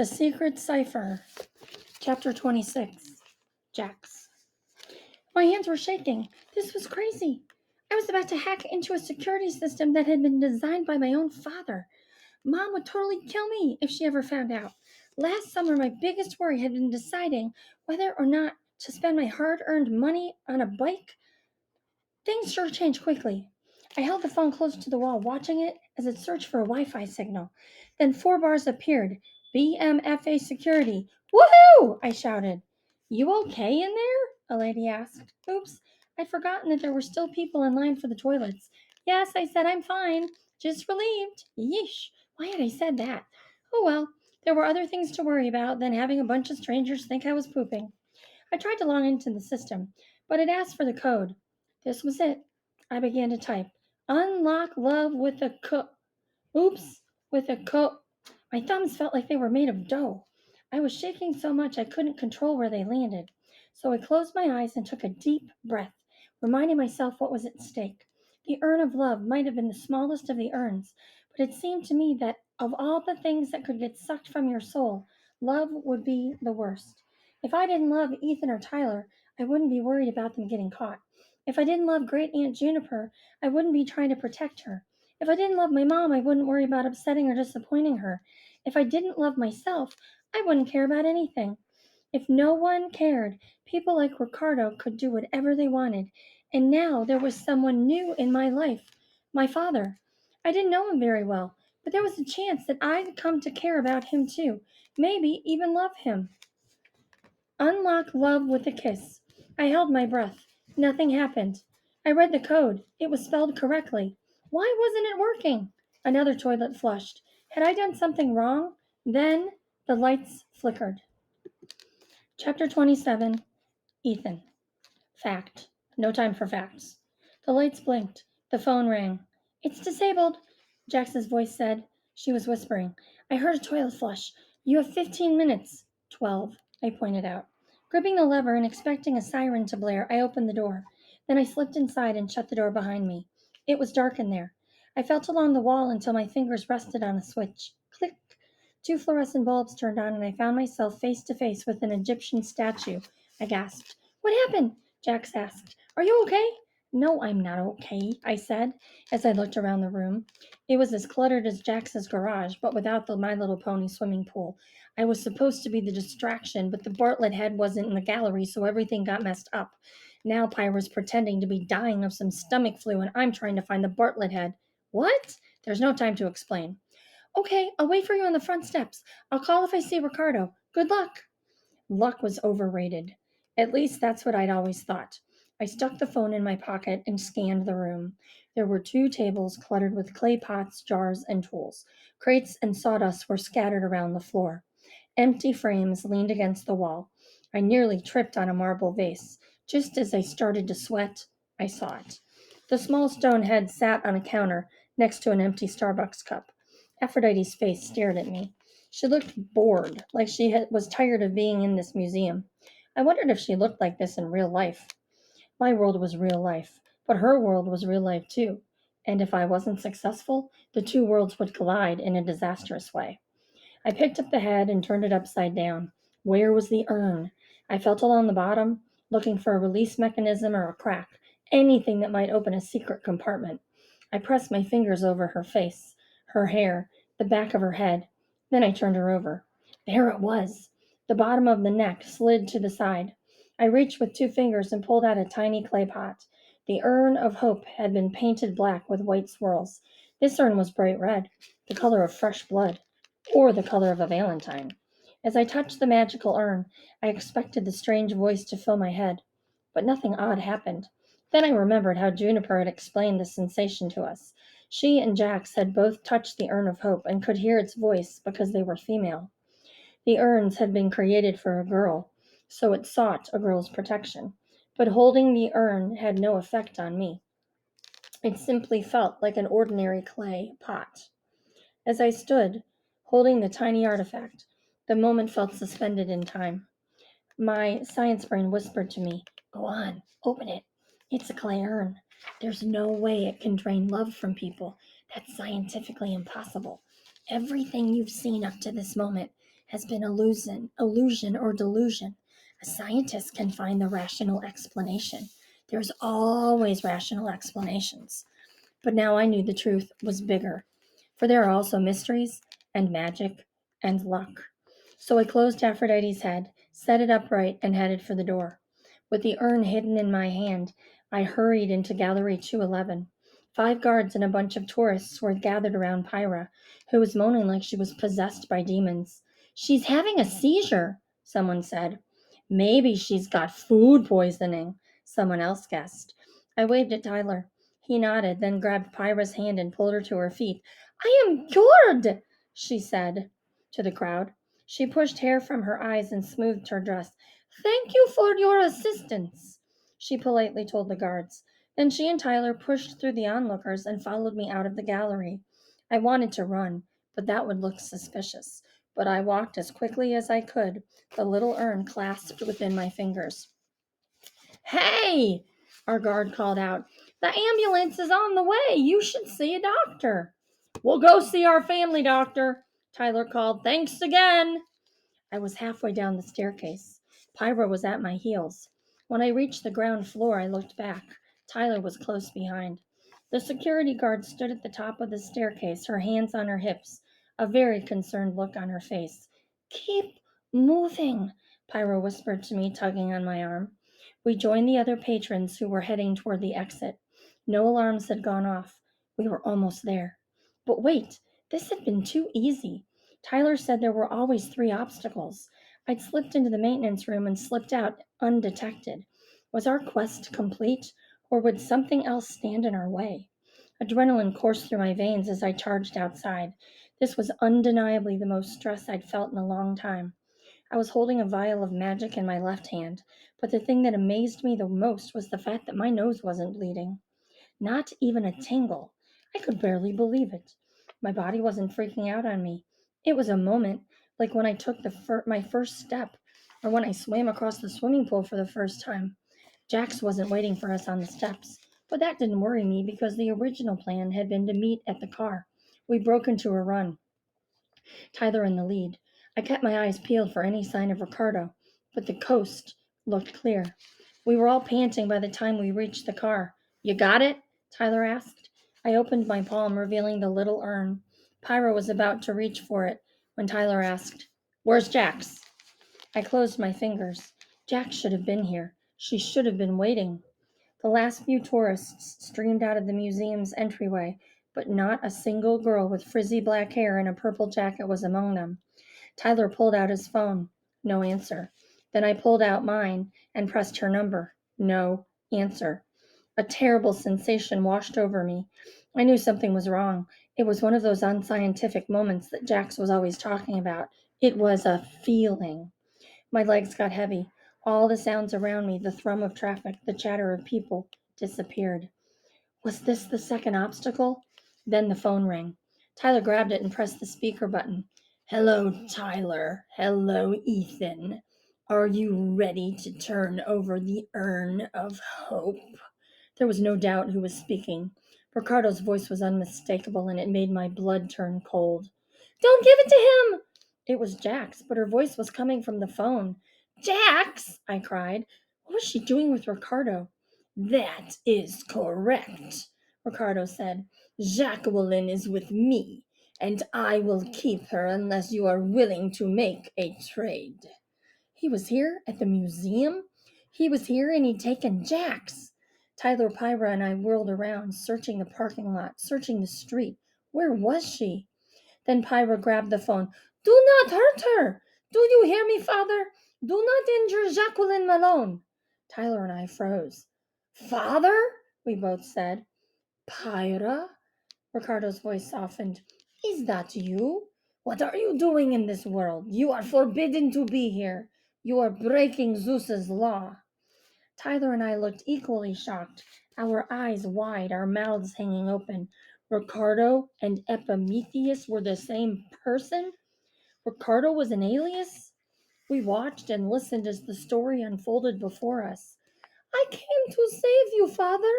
The Secret Cipher, Chapter 26, Jax. My hands were shaking. This was crazy. I was about to hack into a security system that had been designed by my own father. Mom would totally kill me if she ever found out. Last summer, my biggest worry had been deciding whether or not to spend my hard earned money on a bike. Things sure changed quickly. I held the phone close to the wall, watching it as it searched for a Wi Fi signal. Then four bars appeared. BMFA security. Woohoo! I shouted. You okay in there? A lady asked. Oops, I'd forgotten that there were still people in line for the toilets. Yes, I said I'm fine. Just relieved. Yeesh. Why had I said that? Oh well, there were other things to worry about than having a bunch of strangers think I was pooping. I tried to log into the system, but it asked for the code. This was it. I began to type. Unlock love with a Oops, with a My thumbs felt like they were made of dough. I was shaking so much I couldn't control where they landed. So I closed my eyes and took a deep breath, reminding myself what was at stake. The urn of love might have been the smallest of the urns, but it seemed to me that of all the things that could get sucked from your soul, love would be the worst. If I didn't love Ethan or Tyler, I wouldn't be worried about them getting caught. If I didn't love Great Aunt Juniper, I wouldn't be trying to protect her. If I didn't love my mom, I wouldn't worry about upsetting or disappointing her. If I didn't love myself, I wouldn't care about anything. If no one cared, people like Ricardo could do whatever they wanted. And now there was someone new in my life, my father. I didn't know him very well, but there was a chance that I'd come to care about him too, maybe even love him. Unlock love with a kiss. I held my breath. Nothing happened. I read the code. It was spelled correctly. Why wasn't it working? Another toilet flushed. Had I done something wrong? Then the lights flickered. Chapter 27, Ethan. Fact. No time for facts. The lights blinked. The phone rang. It's disabled, Jax's voice said. She was whispering. I heard a toilet flush. You have 15 minutes. 12, I pointed out. Gripping the lever and expecting a siren to blare, I opened the door. Then I slipped inside and shut the door behind me. It was dark in there. I felt along the wall until my fingers rested on a switch. Click. Two fluorescent bulbs turned on, and I found myself face to face with an Egyptian statue. I gasped. What happened? Jax asked. Are you okay? No, I'm not okay, I said as I looked around the room. It was as cluttered as Jax's garage, but without the My Little Pony swimming pool. I was supposed to be the distraction, but the Bartlett head wasn't in the gallery, so everything got messed up. Now Pyra's pretending to be dying of some stomach flu, and I'm trying to find the Bartlett head. What? There's no time to explain. Okay, I'll wait for you on the front steps. I'll call if I see Ricardo. Good luck. Luck was overrated. At least that's what I'd always thought. I stuck the phone in my pocket and scanned the room. There were two tables cluttered with clay pots, jars, and tools. Crates and sawdust were scattered around the floor. Empty frames leaned against the wall. I nearly tripped on a marble vase. Just as I started to sweat, I saw it. The small stone head sat on a counter next to an empty Starbucks cup. Aphrodite's face stared at me. She looked bored, like was tired of being in this museum. I wondered if she looked like this in real life. My world was real life, but her world was real life too. And if I wasn't successful, the two worlds would collide in a disastrous way. I picked up the head and turned it upside down. Where was the urn? I felt along the bottom, looking for a release mechanism or a crack, anything that might open a secret compartment. I pressed my fingers over her face, her hair, the back of her head. Then I turned her over. There it was. The bottom of the neck slid to the side. I reached with two fingers and pulled out a tiny clay pot. The urn of hope had been painted black with white swirls. This urn was bright red, the color of fresh blood or the color of a valentine. As I touched the magical urn, I expected the strange voice to fill my head, but nothing odd happened. Then I remembered how Juniper had explained the sensation to us. She and Jax had both touched the urn of hope and could hear its voice because they were female. The urns had been created for a girl, so it sought a girl's protection. But holding the urn had no effect on me. It simply felt like an ordinary clay pot. As I stood, holding the tiny artifact, the moment felt suspended in time. My science brain whispered to me, Go on, open it. It's a clay urn. There's no way it can drain love from people. That's scientifically impossible. Everything you've seen up to this moment has been illusion or delusion. A scientist can find the rational explanation. There's always rational explanations. But now I knew the truth was bigger, for there are also mysteries and magic and luck. So I closed Aphrodite's head, set it upright, and headed for the door. With the urn hidden in my hand, I hurried into Gallery 211. 5 guards and a bunch of tourists were gathered around Pyra, who was moaning like she was possessed by demons. She's having a seizure, someone said. Maybe she's got food poisoning, someone else guessed. I waved at Tyler. He nodded, then grabbed Pyra's hand and pulled her to her feet. I am cured, she said to the crowd. She pushed hair from her eyes and smoothed her dress. Thank you for your assistance, she politely told the guards. Then she and Tyler pushed through the onlookers and followed me out of the gallery. I wanted to run, but that would look suspicious. But I walked as quickly as I could, the little urn clasped within my fingers. Hey! Our guard called out. The ambulance is on the way. You should see a doctor. We'll go see our family doctor, Tyler called. Thanks again. I was halfway down the staircase. Pyra was at my heels. When I reached the ground floor, I looked back. Tyler was close behind. The security guard stood at the top of the staircase, her hands on her hips, a very concerned look on her face. Keep moving, Pyra whispered to me, tugging on my arm. We joined the other patrons who were heading toward the exit. No alarms had gone off. We were almost there. But wait, this had been too easy. Tyler said there were always 3 obstacles. I'd slipped into the maintenance room and slipped out undetected. Was our quest complete, or would something else stand in our way? Adrenaline coursed through my veins as I charged outside. This was undeniably the most stress I'd felt in a long time. I was holding a vial of magic in my left hand, but the thing that amazed me the most was the fact that my nose wasn't bleeding. Not even a tingle. I could barely believe it. My body wasn't freaking out on me. It was a moment, like when I took my first step, or when I swam across the swimming pool for the first time. Jax wasn't waiting for us on the steps, but that didn't worry me because the original plan had been to meet at the car. We broke into a run, Tyler in the lead. I kept my eyes peeled for any sign of Ricardo, but the coast looked clear. We were all panting by the time we reached the car. You got it? Tyler asked. I opened my palm, revealing the little urn. Pyra was about to reach for it when Tyler asked, Where's Jax? I closed my fingers. Jax should have been here. She should have been waiting. The last few tourists streamed out of the museum's entryway, but not a single girl with frizzy black hair and a purple jacket was among them. Tyler pulled out his phone. No answer. Then I pulled out mine and pressed her number. No answer. A terrible sensation washed over me. I knew something was wrong. It was one of those unscientific moments that Jax was always talking about. It was a feeling. My legs got heavy. All the sounds around me, the thrum of traffic, the chatter of people, disappeared. Was this the second obstacle? Then the phone rang. Tyler grabbed it and pressed the speaker button. Hello, Tyler. Hello, Ethan. Are you ready to turn over the urn of hope? There was no doubt who was speaking. Ricardo's voice was unmistakable, and it made my blood turn cold. Don't give it to him! It was Jax, but her voice was coming from the phone. Jax! I cried. What was she doing with Ricardo? That is correct, Ricardo said. Jacqueline is with me, and I will keep her unless you are willing to make a trade. He was here at the museum? He was here and he'd taken Jax. Tyler, Pyra, and I whirled around, searching the parking lot, searching the street. Where was she? Then Pyra grabbed the phone. Do not hurt her! Do you hear me, father? Do not injure Jacqueline Malone. Tyler and I froze. Father? We both said. Pyra? Ricardo's voice softened. Is that you? What are you doing in this world? You are forbidden to be here. You are breaking Zeus's law. Tyler and I looked equally shocked, our eyes wide, our mouths hanging open. Ricardo and Epimetheus were the same person? Ricardo was an alias? We watched and listened as the story unfolded before us. I came to save you, father.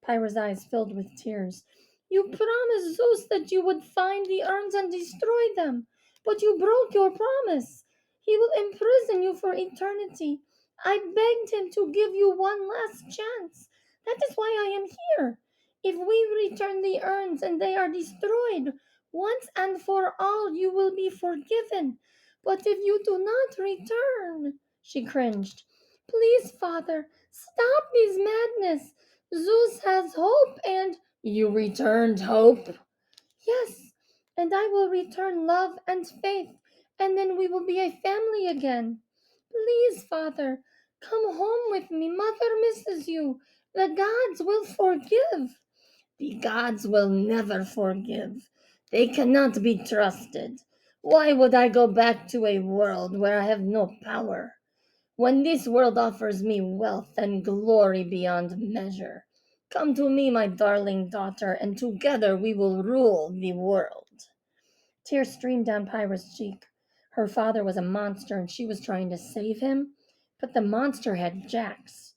Pyra's eyes filled with tears. You promised Zeus that you would find the urns and destroy them, but you broke your promise. He will imprison you for eternity. I begged him to give you one last chance. That is why I am here. If we return the urns and they are destroyed, once and for all you will be forgiven. But if you do not return, she cringed. Please, Father, stop this madness. Zeus has hope and you returned hope. Yes, and I will return love and faith, and then we will be a family again. Please, Father, come home with me. Mother misses you. The gods will forgive. The gods will never forgive. They cannot be trusted. Why would I go back to a world where I have no power? When this world offers me wealth and glory beyond measure, come to me, my darling daughter, and together we will rule the world. Tears streamed down Pyra's cheek. Her father was a monster and she was trying to save him, but the monster had Jax.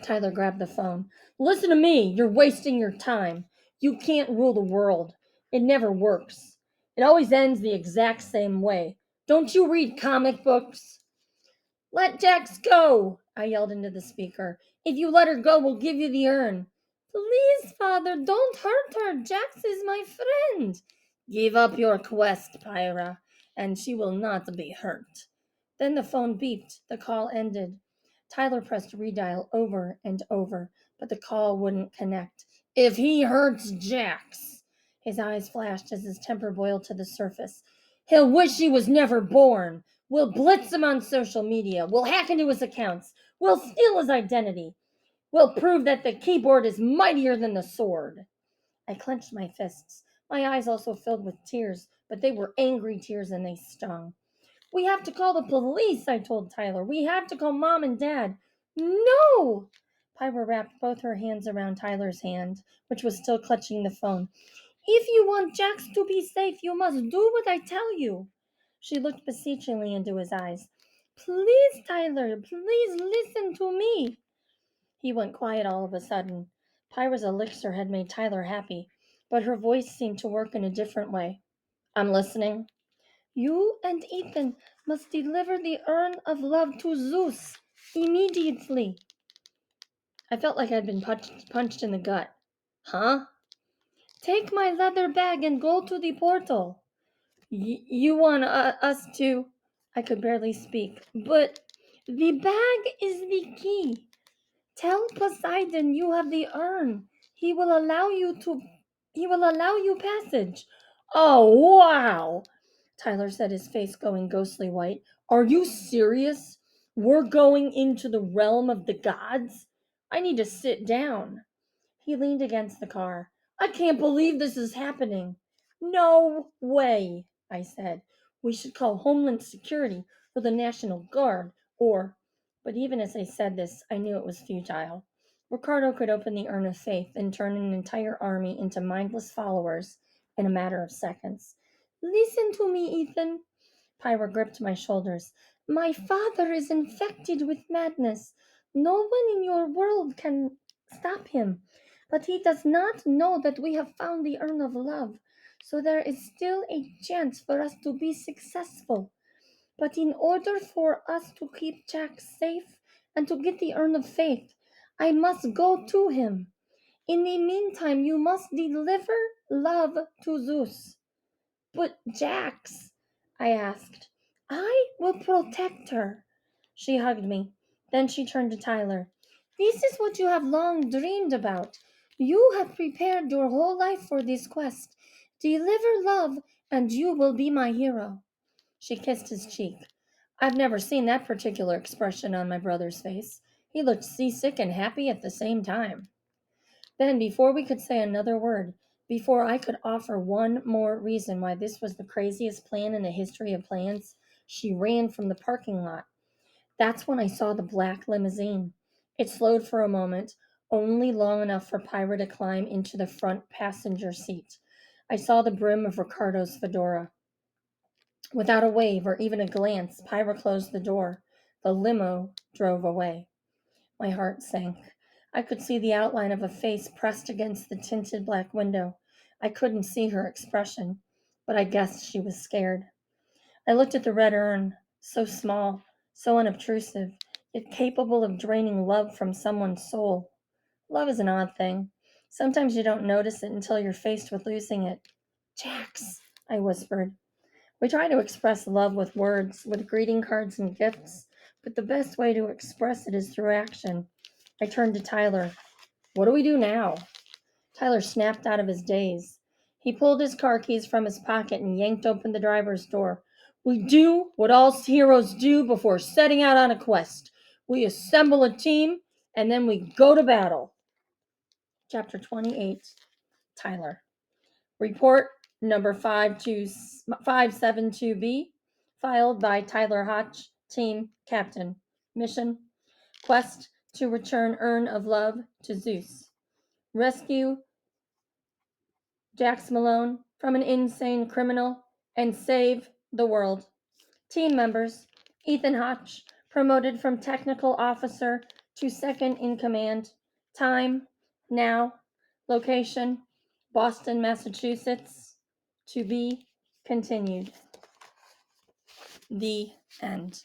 Tyler grabbed the phone. Listen to me, you're wasting your time. You can't rule the world. It never works. It always ends the exact same way. Don't you read comic books? Let Jax go! I yelled into the speaker. If you let her go, we'll give you the urn. Please, Father, don't hurt her. Jax is my friend. Give up your quest, Pyra, and she will not be hurt. Then the phone beeped. The call ended. Tyler pressed redial over and over, but the call wouldn't connect. If he hurts Jax, his eyes flashed as his temper boiled to the surface. He'll wish he was never born. We'll blitz him on social media. We'll hack into his accounts. We'll steal his identity. We'll prove that the keyboard is mightier than the sword. I clenched my fists. My eyes also filled with tears, but they were angry tears and they stung. We have to call the police, I told Tyler. We have to call Mom and Dad. No! Pyra wrapped both her hands around Tyler's hand, which was still clutching the phone. If you want Jax to be safe, you must do what I tell you. She looked beseechingly into his eyes. Please, Tyler, please listen to me. He went quiet all of a sudden. Pyra's elixir had made Tyler happy, but her voice seemed to work in a different way. I'm listening. You and Ethan must deliver the urn of love to Zeus immediately. I felt like I'd been punched in the gut. Huh? Take my leather bag and go to the portal. You want us to? I could barely speak. But the bag is the key. Tell Poseidon you have the urn. He will allow you to. He will allow you passage. Oh, wow! Tyler said, his face going ghostly white. Are you serious? We're going into the realm of the gods? I need to sit down. He leaned against the car. I can't believe this is happening. No way, I said. We should call Homeland Security or the National Guard or. But even as I said this, I knew it was futile. Ricardo could open the urn of faith and turn an entire army into mindless followers in a matter of seconds. Listen to me, Ethan. Pyra gripped my shoulders. My father is infected with madness. No one in your world can stop him. But he does not know that we have found the urn of love. So there is still a chance for us to be successful. But in order for us to keep Jack safe and to get the urn of faith, I must go to him. In the meantime, you must deliver love to Zeus. But Jax, I asked. I will protect her. She hugged me. Then she turned to Tyler. This is what you have long dreamed about. You have prepared your whole life for this quest. Deliver love, and you will be my hero. She kissed his cheek. I've never seen that particular expression on my brother's face. He looked seasick and happy at the same time. Then, before we could say another word, before I could offer one more reason why this was the craziest plan in the history of plans, she ran from the parking lot. That's when I saw the black limousine. It slowed for a moment, only long enough for Pyra to climb into the front passenger seat. I saw the brim of Ricardo's fedora. Without a wave or even a glance, Pyra closed the door. The limo drove away. My heart sank. I could see the outline of a face pressed against the tinted black window. I couldn't see her expression, but I guessed she was scared. I looked at the red urn, so small, so unobtrusive, yet capable of draining love from someone's soul. Love is an odd thing. Sometimes you don't notice it until you're faced with losing it. Jax, I whispered. We try to express love with words, with greeting cards and gifts, but the best way to express it is through action. I turned to Tyler. What do we do now? Tyler snapped out of his daze. He pulled his car keys from his pocket and yanked open the driver's door. We do what all heroes do before setting out on a quest. We assemble a team, and then we go to battle. Chapter 28, Tyler. Report number 572B, filed by Tyler Hotch, Team Captain. Mission: Quest to return Urn of Love to Zeus. Rescue Jax Malone from an insane criminal and save the world. Team members: Ethan Hotch, promoted from technical officer to second in command. Time: now. Location: Boston, Massachusetts. To be continued. The end.